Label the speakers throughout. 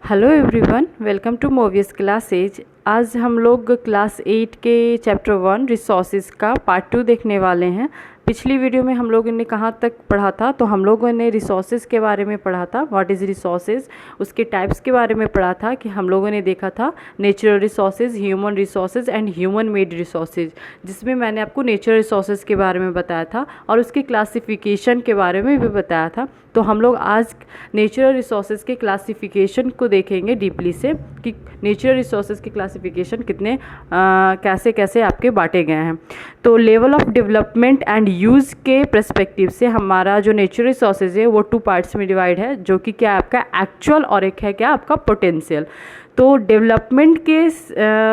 Speaker 1: Hello everyone, welcome to Movius classes. आज हम लोग क्लास 8 के चैप्टर 1 रिसोर्सेज का पार्ट 2 देखने वाले हैं। पिछली वीडियो में हम लोगों ने कहाँ तक पढ़ा था, तो हम लोगों ने रिसोर्सेज के बारे में पढ़ा था, व्हाट इज़ रिसोर्सेज, उसके टाइप्स के बारे में पढ़ा था कि हम लोगों ने देखा था natural resources, human resources and human made resources, जिसमें मैंने आपको नेचुरल रिसोर्सेज के बारे में बताया था और उसके क्लासिफिकेशन के बारे में भी बताया था। तो हम लोग आज नेचुरल रिसोर्सेज के क्लासिफिकेशन को देखेंगे डीपली से कि नेचुरल रिसोर्सेज के क्लासिफिकेशन कितने कैसे कैसे आपके बांटे गए हैं। तो level of development and use के पर्सपेक्टिव से हमारा जो नेचुरल रिसोर्सेज है वो 2 पार्ट्स में डिवाइड है, जो कि क्या आपका एक्चुअल और एक है क्या आपका पोटेंशियल। तो डेवलपमेंट के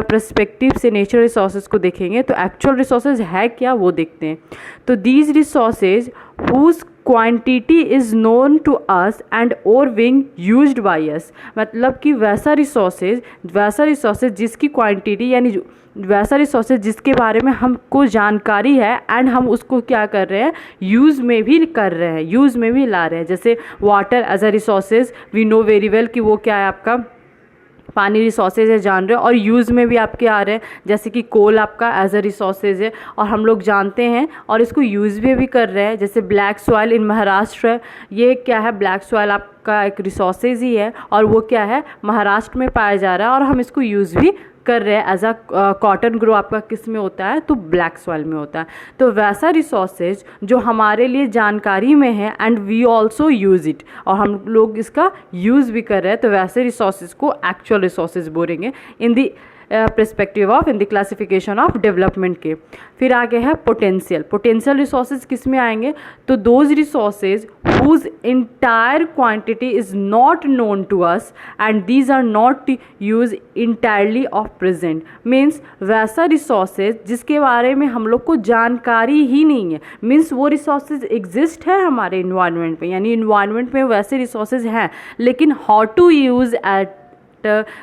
Speaker 1: पर्सपेक्टिव से नेचुरल रिसोर्सेज को देखेंगे तो एक्चुअल रिसोर्सेज है क्या वो देखते हैं। तो these resources whose quantity is known to us and और बिंग यूज्ड बाय अस, मतलब कि वैसा रिसोर्सेज जिसकी क्वांटिटी यानी वैसा रिसोर्सेज जिसके बारे में हमको जानकारी है एंड हम उसको क्या कर रहे हैं, यूज़ में भी कर रहे हैं, यूज़ में भी ला रहे हैं। जैसे water as a resources we know very well कि वो क्या है, आपका पानी रिसोर्सेज है, जान रहे हो, और यूज़ में भी आपके आ रहे हैं, जैसे कि कोल आपका एज अ रिसोर्सेज है और हम लोग जानते हैं और इसको यूज़ भी कर रहे हैं। जैसे ब्लैक सॉइल इन महाराष्ट्र, ये क्या है, ब्लैक सॉइल आपका एक रिसोर्सेज ही है और वो क्या है, महाराष्ट्र में पाया जा रहा है और हम इसको यूज़ भी कर रहे हैं एज अ कॉटन ग्रो आपका किस में होता है, तो ब्लैक सॉइल में होता है। तो वैसा रिसोर्सेज जो हमारे लिए जानकारी में है and we also use it, और हम लोग इसका यूज़ भी कर रहे हैं, तो वैसे रिसोर्सेज को एक्चुअल रिसोर्सेज बोलेंगे in the perspective of in the classification of development के। फिर आगे है पोटेंशियल रिसोर्सेज किस में आएंगे, तो those resources whose entire quantity is not known to us and these are not used entirely of present, means वैसा रिसोर्सेज जिसके बारे में हम लोग को जानकारी ही नहीं है, मीन्स वो रिसोर्सेज एग्जिस्ट है हमारे इन्वायरमेंट में, यानी इन्वायरमेंट में वैसे रिसोर्सेज हैं, लेकिन how to use at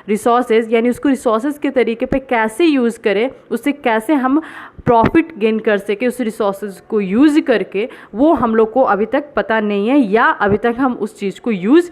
Speaker 1: resources यानी उसको रिसोर्सेज के तरीके पे कैसे यूज़ करें, उससे कैसे हम प्रॉफिट गेन कर सके उस रिसोर्सेज को यूज़ करके, वो हम लोग को अभी तक पता नहीं है, या अभी तक हम उस चीज़ को यूज़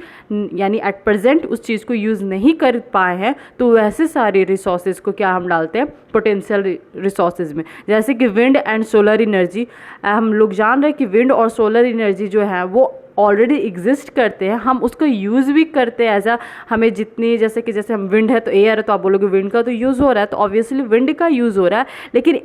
Speaker 1: यानी एट प्रेजेंट उस चीज़ को यूज़ नहीं कर पाए हैं। तो वैसे सारे रिसोर्सेज को क्या हम डालते हैं, पोटेंशियल रिसोर्सेज में। जैसे कि विंड एंड सोलर एनर्जी, हम लोग जान रहे हैं कि विंड और सोलर एनर्जी जो है वो ऑलरेडी एग्जिस्ट करते हैं, हम उसको यूज़ भी करते हैं ऐसा, हमें जितनी जैसे हम विंड है तो एयर है, तो आप बोलोगे विंड का तो यूज़ हो रहा है, तो ऑब्वियसली विंड का यूज़ हो रहा है, लेकिन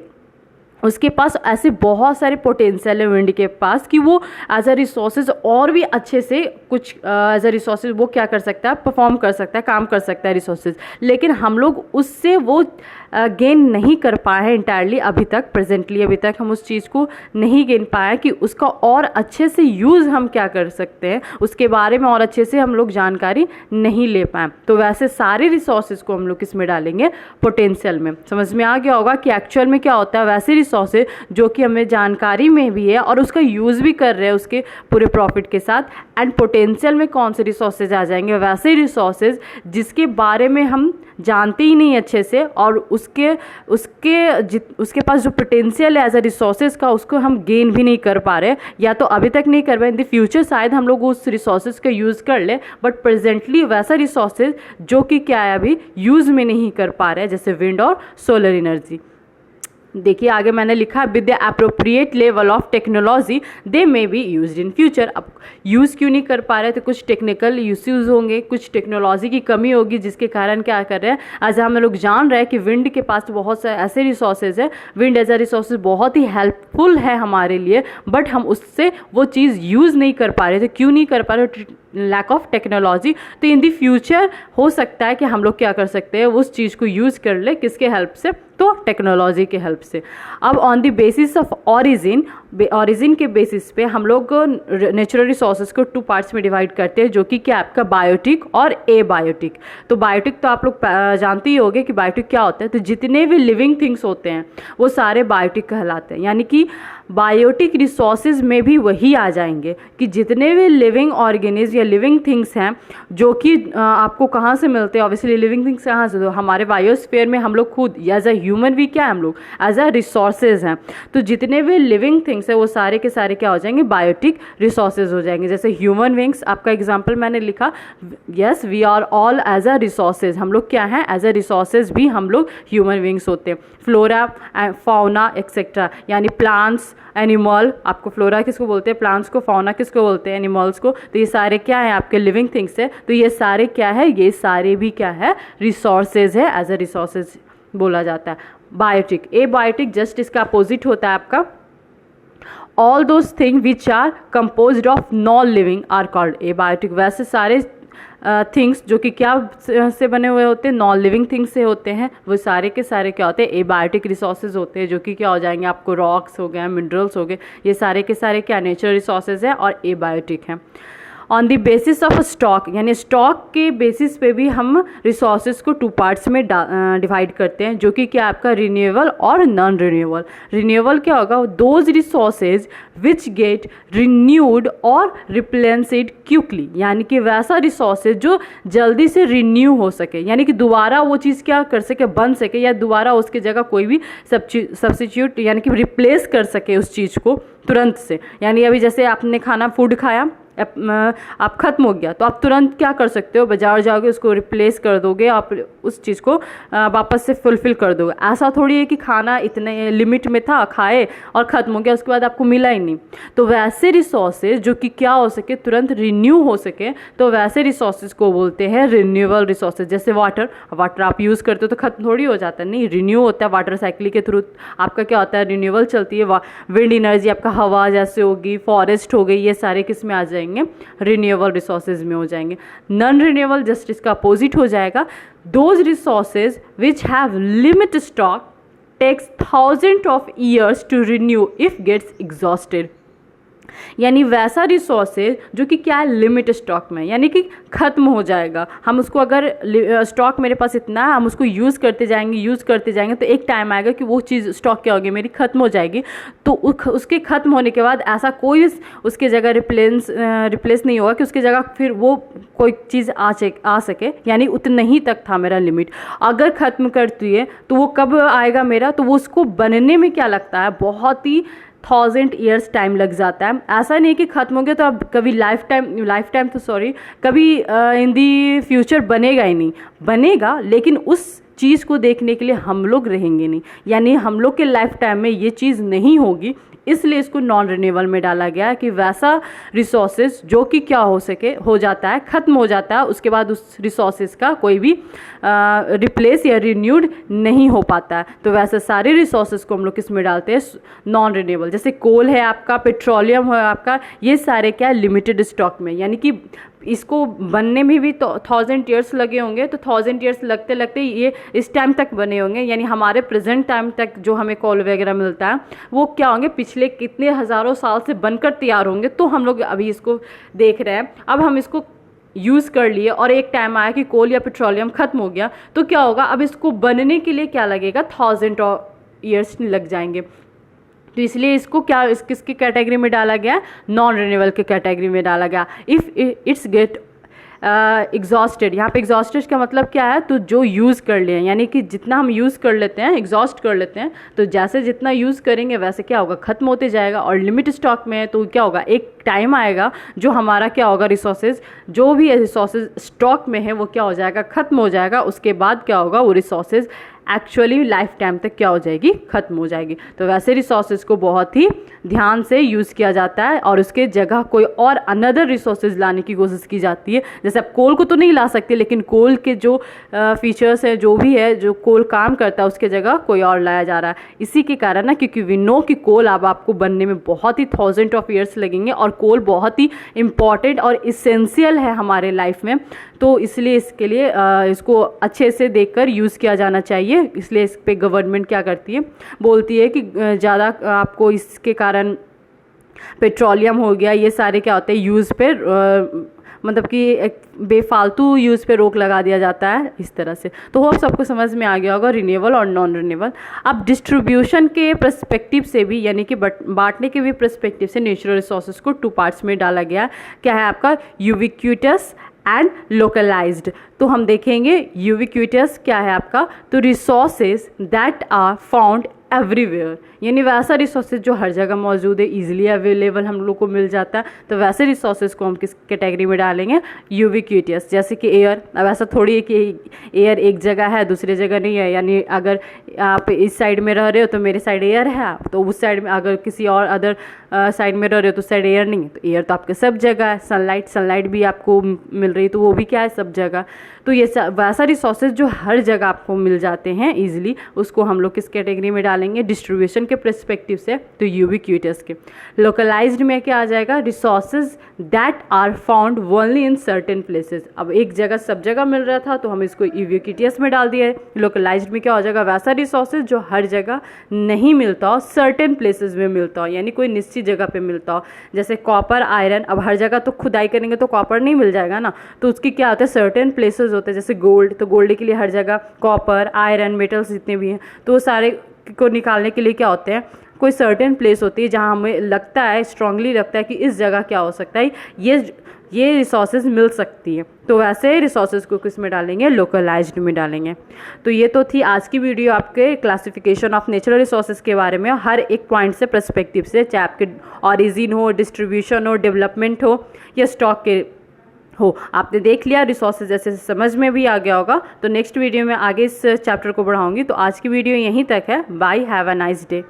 Speaker 1: उसके पास ऐसे बहुत सारे पोटेंशियल है विंड के पास कि वो एज अ रिसोर्सेज और भी अच्छे से कुछ एज अ रिसोर्सेज वो क्या कर सकता है, परफॉर्म कर सकता है, काम कर सकता है रिसोर्सेज, लेकिन हम लोग उससे वो गेन नहीं कर पाए हैं इंटायरली अभी तक, प्रेजेंटली अभी तक हम उस चीज़ को नहीं गेन पाए कि उसका और अच्छे से यूज़ हम क्या कर सकते हैं, उसके बारे में और अच्छे से हम लोग जानकारी नहीं ले पाए। तो वैसे सारे रिसोर्सेज को हम लोग किस में डालेंगे, पोटेंशियल में। समझ में आ गया होगा कि एक्चुअल में क्या होता है, वैसे रिसोर्सेज जो कि हमें जानकारी में भी है और उसका यूज़ भी कर रहे हैं उसके पूरे प्रॉफिट के साथ। एंड पोटेंशियल में कौन से रिसोर्सेज आ जाएंगे, वैसे रिसोर्सेज जिसके बारे में हम जानते ही नहीं अच्छे से और उसके पास जो पोटेंशियल है एज अ रिसोर्सेज का, उसको हम गेन भी नहीं कर पा रहे, या तो अभी तक नहीं कर पाए, इन द फ्यूचर शायद हम लोग उस रिसोर्सेज का यूज़ कर ले, बट प्रेजेंटली वैसा रिसोर्सेज जो कि क्या है अभी यूज़ में नहीं कर पा रहे, जैसे विंड और सोलर एनर्जी। देखिए आगे मैंने लिखा, with the appropriate level of technology they may be used in future. अब यूज़ क्यों नहीं कर पा रहे, तो कुछ टेक्निकल इश्यूज होंगे, कुछ टेक्नोलॉजी की कमी होगी, जिसके कारण क्या कर रहे हैं, आज हम लोग जान रहे हैं कि विंड के पास बहुत सारे ऐसे रिसोर्सेज है, विंड एज अ रिसोर्सेज बहुत ही हेल्पफुल है हमारे लिए, बट हम उससे वो चीज़ यूज़ नहीं कर पा रहे थे। क्यों नहीं कर पा रहे, लैक ऑफ टेक्नोलॉजी। तो इन दी फ्यूचर हो सकता है कि हम लोग क्या कर सकते हैं, उस चीज़ को यूज़ कर ले, किसके हेल्प से, तो टेक्नोलॉजी के हेल्प से। अब on the basis of origin के बेसिस पे हम लोग नेचुरल रिसोर्सेज को 2 पार्ट्स में डिवाइड करते हैं, जो कि क्या आपका बायोटिक और एबायोटिक। तो बायोटिक तो आप लोग जानते ही होंगे कि बायोटिक क्या होता है, तो जितने भी लिविंग थिंग्स होते हैं वो सारे बायोटिक कहलाते हैं, यानी कि बायोटिक रिसोर्सेज में भी वही आ जाएंगे कि जितने भी लिविंग ऑर्गेनिज्म या लिविंग थिंग्स हैं जो कि आपको कहाँ से मिलते हैं, ऑब्वियसली लिविंग थिंग्स कहाँ से, तो हमारे बायोस्फीयर में हम लोग खुद एज अ ह्यूमन भी क्या है, हम लोग एज अ रिसोर्सेज हैं। तो जितने भी लिविंग थिंग्स थिंग्स है वो सारे के सारे क्या हो जाएंगे, बायोटिक रिसोर्सेज हो जाएंगे। जैसे ह्यूमन विंग्स, आपका एग्जांपल मैंने लिखा, yes we are all as a resources, हम लोग क्या हैं, एज अ रिसोर्सेज भी हम लोग ह्यूमन विंग्स होते हैं। फ्लोरा, फाउना एक्सेट्रा, यानी प्लांट्स, एनिमल, आपको फ्लोरा किसको बोलते हैं, प्लांट्स को, फाउना किसको बोलते हैं, एनिमल्स को, तो ये सारे क्या है आपके लिविंग थिंग्स है। तो ये सारे क्या है, ये सारे भी क्या है, रिसोर्सेज है, एज अ रिसोर्सेज बोला जाता है। बायोटिक, ए बायोटिक जस्ट इसका अपोजिट होता है आपका all those thing which are composed of non living are called abiotic. वैसे सारे थिंग्स जो कि क्या से बने हुए होते हैं, नॉन लिविंग थिंग्स से होते हैं, वो सारे के सारे क्या होते हैं, एबायोटिक रिसोर्सेज होते हैं, जो कि क्या हो जाएंगे आपको, रॉक्स हो गए, मिनरल्स हो गए, ये सारे के सारे क्या नेचुरल रिसोर्सेज हैं और एबायोटिक हैं। On the basis of stock, यानी स्टॉक के बेसिस पे भी हम रिसोर्सेज को 2 पार्ट्स में डिवाइड करते हैं, जो कि क्या आपका रिन्यूएबल और नॉन रिन्यूएबल। रिन्यूएबल क्या होगा, those resources which get renewed और रिप्लेनिश्ड क्विकली, यानी कि वैसा रिसोर्सेज जो जल्दी से रिन्यू हो सके, यानी कि दोबारा वो चीज़ क्या कर सके, बन सके, या दोबारा उसकी जगह कोई भी सब्स्टिट्यूट यानी कि रिप्लेस कर सके उस चीज़ को तुरंत से। यानी अभी जैसे आपने खाना, फूड खाया, आप ख़त्म हो गया, तो आप तुरंत क्या कर सकते हो, बाजार जाओगे, उसको रिप्लेस कर दोगे, आप उस चीज़ को वापस से फुलफ़िल कर दोगे। ऐसा थोड़ी है कि खाना इतने लिमिट में था, खाए और ख़त्म हो गया, उसके बाद आपको मिला ही नहीं। तो वैसे रिसोर्सेज जो कि क्या हो सके, तुरंत रिन्यू हो सके, तो वैसे रिसोर्सेज को बोलते हैं रिन्यूएबल रिसोर्सेज। जैसे वाटर, वाटर आप यूज़ करते हो तो ख़त्म थोड़ी हो जाता है, नहीं, रिन्यू होता है वाटर साइकिल के थ्रू, आपका क्या होता है, रिन्यूएबल चलती है। विंड एनर्जी, आपका हवा जैसे होगी, फॉरेस्ट हो गई, ये सारे किस में आ जाएंगे, रिन्यूएबल रिसोर्सेज में हो जाएंगे। नॉन रिन्यूएबल जस्ट इसका अपोजिट हो जाएगा, those resources which have limit stock takes thousand of years to renew if gets exhausted. यानी वैसा रिसोर्सेज जो कि क्या है, लिमिट स्टॉक में, यानी कि ख़त्म हो जाएगा। हम उसको अगर स्टॉक मेरे पास इतना है, हम उसको यूज़ करते जाएंगे तो एक टाइम आएगा कि वो चीज़ स्टॉक क्या होगी, मेरी ख़त्म हो जाएगी। तो उसके ख़त्म होने के बाद ऐसा कोई उसके जगह रिप्लेस नहीं होगा कि उसकी जगह फिर वो कोई चीज़ आ सके, यानी उतना ही तक था मेरा लिमिट। अगर ख़त्म करती है तो वो कब आएगा मेरा, तो वो उसको बनने में क्या लगता है, बहुत ही 1000 ईयर्स टाइम लग जाता है। ऐसा नहीं कि ख़त्म हो गया तो अब कभी लाइफ टाइम तो सॉरी, कभी इन दी फ्यूचर बनेगा ही नहीं, बनेगा, लेकिन उस चीज़ को देखने के लिए हम लोग रहेंगे नहीं, यानी हम लोग के लाइफ टाइम में ये चीज़ नहीं होगी। इसलिए इसको नॉन रिन्यूएबल में डाला गया है कि वैसा रिसोर्सेज जो कि क्या हो सके, हो जाता है, ख़त्म हो जाता है, उसके बाद उस रिसोर्सेज का कोई भी रिप्लेस या रिन्यूड नहीं हो पाता है। तो वैसे सारे रिसोर्सेज को हम लोग किस में डालते हैं, नॉन रिन्यूएबल। जैसे कोल है आपका, पेट्रोलियम है आपका, ये सारे क्या लिमिटेड स्टॉक में, यानी कि इसको बनने में भी तो 1000 ईयर्स लगे होंगे, तो 1000 ईयर्स लगते लगते ये इस टाइम तक बने होंगे, यानी हमारे प्रेजेंट टाइम तक जो हमें कोल वगैरह मिलता है वो क्या होंगे, पिछले कितने हज़ारों साल से बनकर तैयार होंगे। तो हम लोग अभी इसको देख रहे हैं, अब हम इसको यूज़ कर लिए और एक टाइम आया कि कोल या पेट्रोलियम ख़त्म हो गया, तो क्या होगा, अब इसको बनने के लिए क्या लगेगा, 1000 ईयर्स लग जाएंगे। तो इसलिए इसको क्या किसकी कैटेगरी में डाला गया, नॉन रिन्यूएबल की कैटेगरी में डाला गया। इफ़ इट्स गेट एग्जॉस्टेड, यहाँ पे एग्जॉस्टेड का मतलब क्या है, तो जो यूज़ कर लिए, यानी कि जितना हम यूज़ कर लेते हैं, एग्जॉस्ट कर लेते हैं, तो जैसे जितना यूज़ करेंगे वैसे क्या होगा, ख़त्म होते जाएगा। और लिमिट स्टॉक में है तो क्या होगा, एक टाइम आएगा जो हमारा क्या होगा, रिसोर्सेज जो भी रिसोर्सेज स्टॉक में है वो क्या हो जाएगा, ख़त्म हो जाएगा। उसके बाद क्या होगा, वो रिसोर्सेज एक्चुअली लाइफ टाइम तक क्या हो जाएगी, ख़त्म हो जाएगी। तो वैसे रिसोर्सेज को बहुत ही ध्यान से यूज़ किया जाता है और उसके जगह कोई और अनदर रिसोर्सेज लाने की कोशिश की जाती है। जैसे आप कोल को तो नहीं ला सकते, लेकिन कोल के जो फीचर्स है, जो भी है, जो कोल काम करता है, उसके जगह कोई और लाया जा रहा है। इसी के कारण ना, क्योंकि वी नो कि कोल अब आपको बनने में बहुत ही 1000 ईयर्स लगेंगे और कोल बहुत ही इम्पॉर्टेंट और इसेंशियल है हमारे लाइफ में, तो इसलिए इसके लिए इसको अच्छे से देखकर यूज़ किया जाना चाहिए। इसलिए इस पे गवर्नमेंट क्या करती है, बोलती है कि ज़्यादा आपको इसके कारण पेट्रोलियम हो गया, ये सारे क्या होते हैं, यूज़ पे मतलब कि बेफालतू यूज़ पे रोक लगा दिया जाता है इस तरह से। तो होप सबको समझ में आ गया होगा रिन्यूएबल और नॉन रिन्यूएबल। अब डिस्ट्रीब्यूशन के पर्सपेक्टिव से भी, यानी कि बांटने के भी पर्सपेक्टिव से नेचुरल रिसोर्सेज को 2 पार्ट्स में डाला गया। क्या है आपका, यूबिक्विटस एंड लोकलाइज्ड। तो हम देखेंगे यूबिक्विटस क्या है आपका, तो resources that are found everywhere, यानी वैसा रिसोर्सेज जो हर जगह मौजूद है, इजीली अवेलेबल हम लोग को मिल जाता है। तो वैसे रिसोर्सेज को हम किस कैटेगरी में डालेंगे, यूबिक्विटियस। जैसे कि एयर, अब ऐसा थोड़ी है कि एयर एक जगह है दूसरी जगह नहीं है, यानी अगर आप इस साइड में रह रहे हो तो मेरे साइड एयर है, तो उस साइड में अगर किसी और अदर साइड में रह रहे हो तो उस साइड एयर नहीं है। तो एयर तो आपके सब जगह है। सनलाइट भी आपको मिल रही है तो वो भी क्या है, सब जगह। तो ये वैसा रिसोर्सेज जो हर जगह आपको मिल जाते हैं इजीली, उसको हम लोग किस कैटेगरी में डालेंगे, डिस्ट्रीब्यूशन के पर्सपेक्टिव से तो यूबिक्विटस के। लोकलाइज्ड में क्या आ जाएगा, resources that are found only in certain places. अब एक जगह सब जगह मिल रहा था तो हम इसको यूबिक्विटस में डाल दिए। लोकलाइज्ड में क्या हो जाएगा, वैसा रिसोर्सेज जो हर जगह नहीं मिलता हो, सर्टेन प्लेसेस में मिलता हो, यानी कोई निश्चित जगह पे मिलता हो। जैसे कॉपर, आयरन, अब हर जगह तो खुदाई करेंगे तो कॉपर नहीं मिल जाएगा ना, तो उसकी क्या होता है, सर्टेन प्लेसेस होते हैं। जैसे गोल्ड, तो गोल्ड के लिए हर जगह कॉपर, आयरन, मेटल्स जितने भी हैं तो वो सारे को निकालने के लिए क्या होते हैं, कोई सर्टेन प्लेस होती है जहाँ हमें लगता है, स्ट्रांगली लगता है कि इस जगह क्या हो सकता है, ये रिसोर्सेज मिल सकती है। तो वैसे रिसोर्सेज को किस में डालेंगे, लोकलाइज्ड में डालेंगे। तो ये तो थी आज की वीडियो आपके क्लासिफिकेशन ऑफ नेचुरल रिसोर्सेज के बारे में, हर एक पॉइंट से पर्सपेक्टिव से, चाहे आपके ऑरिजिन हो, डिस्ट्रीब्यूशन हो, डेवलपमेंट हो या स्टॉक के हो, आपने देख लिया। रिसोर्सेज जैसे समझ में भी आ गया होगा। तो नेक्स्ट वीडियो में आगे इस चैप्टर को बढ़ाऊंगी। तो आज की वीडियो यहीं तक है। Bye, have a nice day.